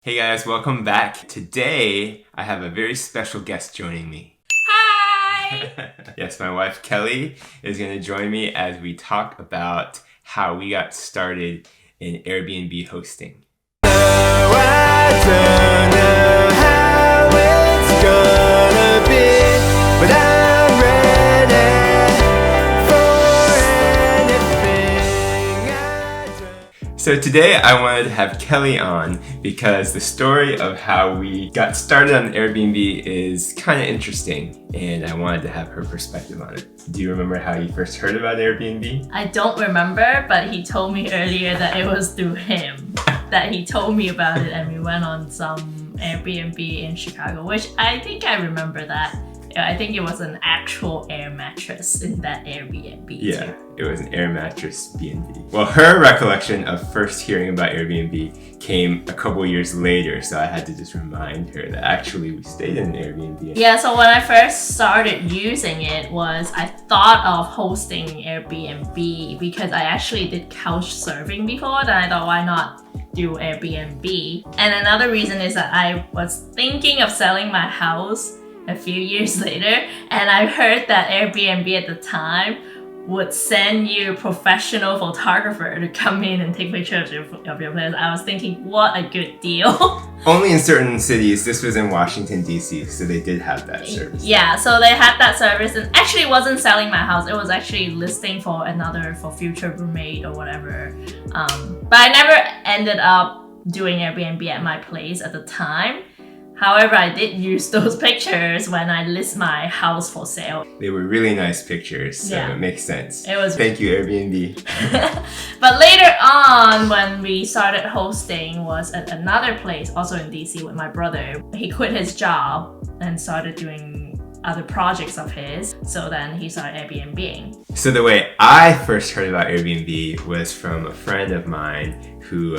Hey guys, welcome back. Today, I have a very special guest joining me. Hi! Yes, my wife Kelly is going to join me as we talk about how we got started in Airbnb hosting. I don't know how it's gonna be, but I'm ready for anything I do. So today I wanted to have Kelly on because the story of how we got started on Airbnb is kind of interesting and I wanted to have her perspective on it. Do you remember how you first heard about Airbnb? I don't remember, but he told me earlier that it was through him that he told me about it, and we went on some Airbnb in Chicago, which I think I remember that. I think it was an actual air mattress in that Airbnb Yeah, too. it was an air mattress B&B. Well, her recollection of first hearing about Airbnb came a couple years later, so I had to just remind her that actually we stayed in an Airbnb. Yeah, so when I first started using it was I thought of hosting Airbnb because I actually did couch surfing before, then I thought why not do Airbnb. And another reason is that I was thinking of selling my house a few years later, and I heard that Airbnb at the time would send you a professional photographer to come in and take pictures of your place. I was thinking, what a good deal. Only in certain cities. This was in Washington, D.C., so they did have that service. Yeah, so they had that service, and actually it wasn't selling my house. It was actually listing for future roommate or whatever. But I never ended up doing Airbnb at my place at the time. However, I did use those pictures when I list my house for sale. They were really nice pictures, so Yeah. it makes sense. It was. Thank you, Airbnb. But later on, when we started hosting, was at another place, also in DC, with my brother. He quit his job and started doing other projects of his. So then he started Airbnb-ing. So the way I first heard about Airbnb was from a friend of mine who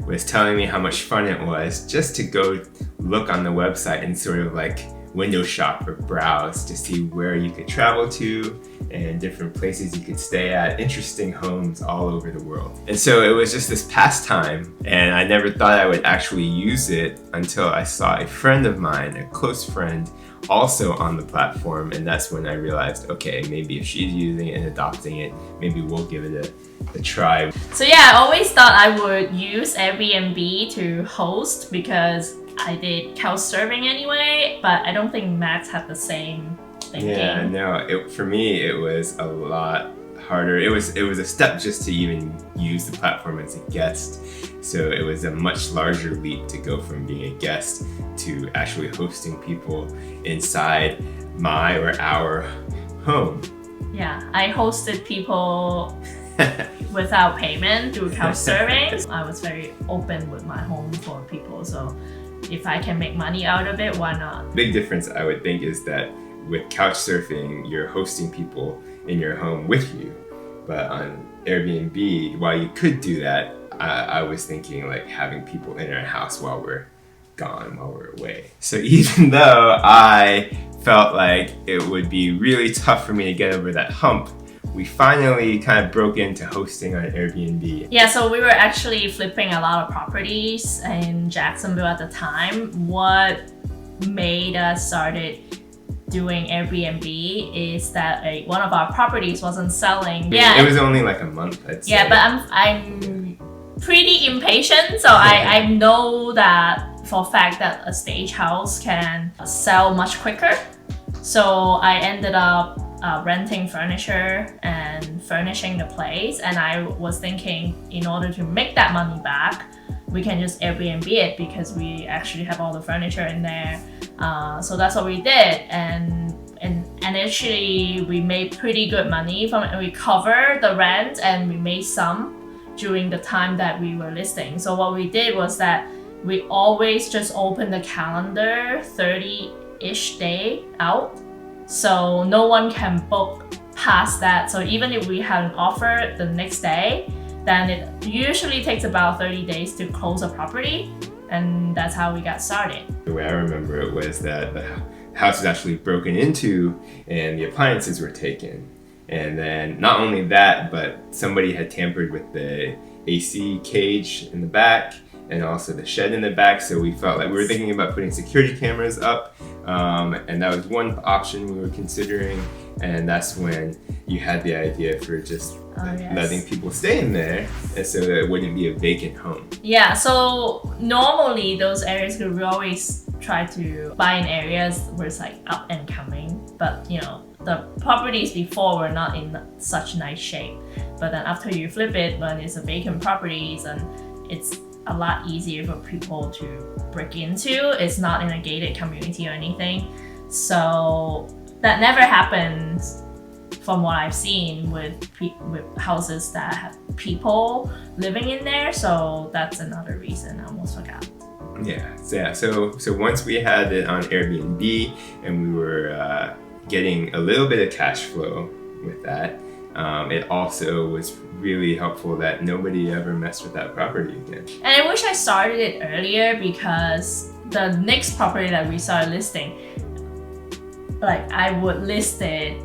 was telling me how much fun it was just to go look on the website and sort of like window shop or browse to see where you could travel to and different places you could stay at, interesting homes all over the world. And so it was just this pastime, and I never thought I would actually use it until I saw a friend of mine, a close friend, also on the platform, and that's when I realized, okay, maybe if she's using it and adopting it, maybe we'll give it a try. So yeah, I always thought I would use Airbnb to host because I did couch surfing anyway, but I don't think Max had the same thinking. Yeah, no, for me it was a lot harder. It was a step just to even use the platform as a guest. So it was a much larger leap to go from being a guest to actually hosting people inside my or our home. Yeah, I hosted people without payment through couch surfing. I was very open with my home for people, so if I can make money out of it, why not? Big difference I would think is that with couch surfing, you're hosting people in your home with you. But on Airbnb, while you could do that, I was thinking like having people in our house while we're gone, while we're away. So even though I felt like it would be really tough for me to get over that hump, we finally kind of broke into hosting on Airbnb. Yeah, so we were actually flipping a lot of properties in Jacksonville at the time. What made us started doing Airbnb is that one of our properties wasn't selling. Yeah, it was only like a month, I'd say. Yeah, but I'm pretty impatient, so I know that for a fact that a stage house can sell much quicker. So I ended up renting furniture and furnishing the place, and I was thinking in order to make that money back, we can just Airbnb it because we actually have all the furniture in there. So that's what we did, and actually we made pretty good money from it. We covered the rent and we made some during the time that we were listing. So what we did was that we always just opened the calendar 30-ish day out, so no one can book past that. So even if we had an offer the next day, then it usually takes about 30 days to close a property, and that's how we got started. The way I remember it was that the house was actually broken into and the appliances were taken. And then not only that, but somebody had tampered with the AC cage in the back and also the shed in the back. So we felt like we were thinking about putting security cameras up, and that was one option we were considering. And that's when you had the idea for just letting people stay in there, and so that it wouldn't be a vacant home. Yeah, so normally those areas we always try to buy in areas where it's like up and coming, but you know, the properties before were not in such nice shape. But then after you flip it, when it's a vacant properties, and it's a lot easier for people to break into. It's not in a gated community or anything. So that never happens from what I've seen with houses that have people living in there. So that's another reason. I almost forgot. Yeah. So once we had it on Airbnb and we were getting a little bit of cash flow with that, it also was really helpful that nobody ever messed with that property again. And I wish I started it earlier, because the next property that we started listing, like I would list it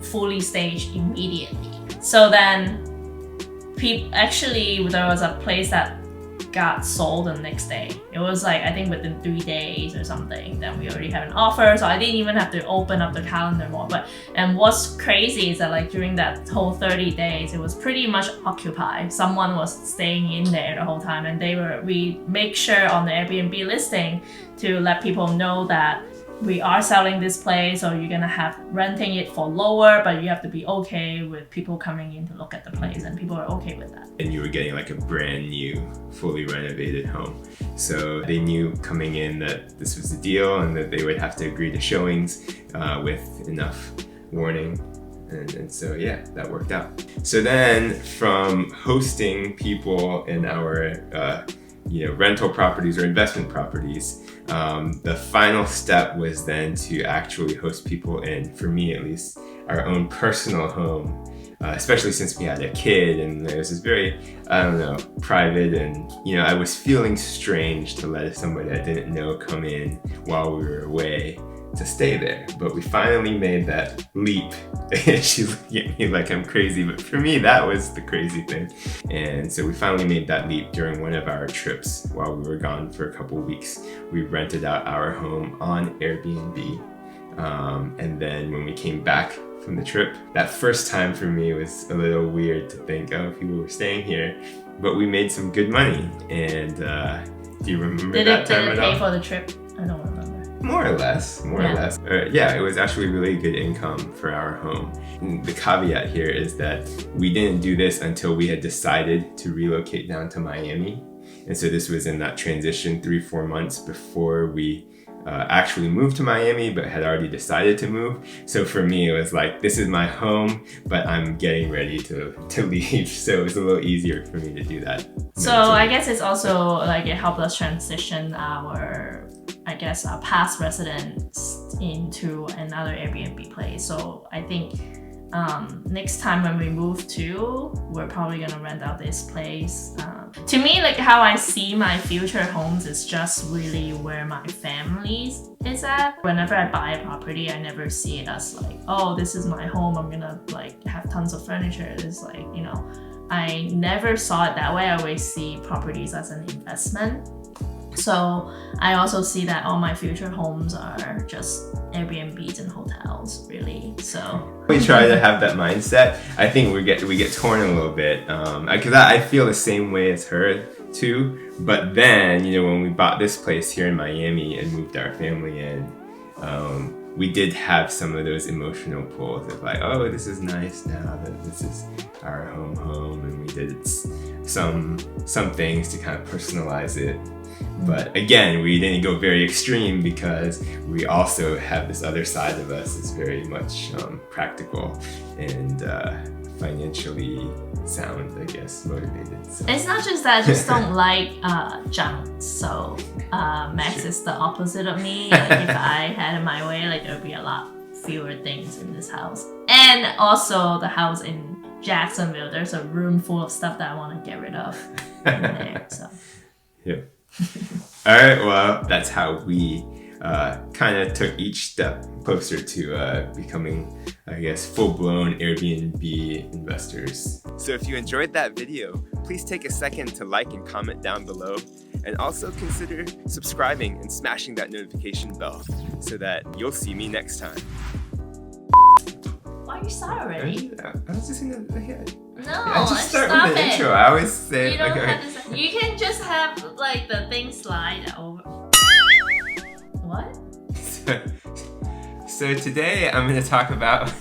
fully staged immediately. So then actually there was a place that got sold the next day. It was like, I think within 3 days or something, then we already had an offer, so I didn't even have to open up the calendar more. And what's crazy is that like during that whole 30 days, it was pretty much occupied. Someone was staying in there the whole time, and we make sure on the Airbnb listing to let people know that we are selling this place, so you're gonna have renting it for lower, but you have to be okay with people coming in to look at the place, and people are okay with that. And you were getting like a brand new, fully renovated home. So they knew coming in that this was the deal and that they would have to agree to showings with enough warning. And so yeah, that worked out. So then from hosting people in our rental properties or investment properties, the final step was then to actually host people in, for me at least, our own personal home, especially since we had a kid and there was this very, private, and I was feeling strange to let somebody I didn't know come in while we were away to stay there. But we finally made that leap. She's looking at me like I'm crazy, but for me that was the crazy thing. And so we finally made that leap during one of our trips while we were gone for a couple weeks. We rented out our home on Airbnb, and then when we came back from the trip, that first time for me was a little weird to think, oh, people were staying here, but we made some good money. And do you remember that time at all? Did it pay for the trip? I don't remember. More or less. It was actually really good income for our home. The caveat here is that we didn't do this until we had decided to relocate down to Miami. And so this was in that transition 3-4 months before we actually moved to Miami, but had already decided to move. So for me, it was like, this is my home, but I'm getting ready to leave. So it was a little easier for me to do that. So I guess it's also like it helped us transition our past residents into another Airbnb place. So I think next time when we move to, we're probably gonna rent out this place. To me, like how I see my future homes is just really where my family is at. Whenever I buy a property, I never see it as like, oh, this is my home, I'm gonna like have tons of furniture. It's like, I never saw it that way. I always see properties as an investment. So I also see that all my future homes are just Airbnbs and hotels, really. So we try to have that mindset. I think we get torn a little bit, because I feel the same way as her too. But then, when we bought this place here in Miami and moved our family in, we did have some of those emotional pulls of like, oh, this is nice now that this is our home, and we did some things to kind of personalize it. But again, we didn't go very extreme because we also have this other side of us that's very much practical and financially sound, I guess, motivated. So. It's not just that I just don't like junk. So Max is the opposite of me. Like, if I had it my way, like there would be a lot fewer things in this house. And also the house in Jacksonville, there's a room full of stuff that I want to get rid of in there. So. Yeah. All right, well, that's how we kind of took each step closer to becoming, I guess, full-blown Airbnb investors. So if you enjoyed that video, please take a second to like and comment down below. And also consider subscribing and smashing that notification bell so that you'll see me next time. Why are you sorry already? I was just gonna. No, I just start stop with the it. intro. I always say You don't okay. have to say. You can just have like the thing slide over. What? So today I'm going to talk about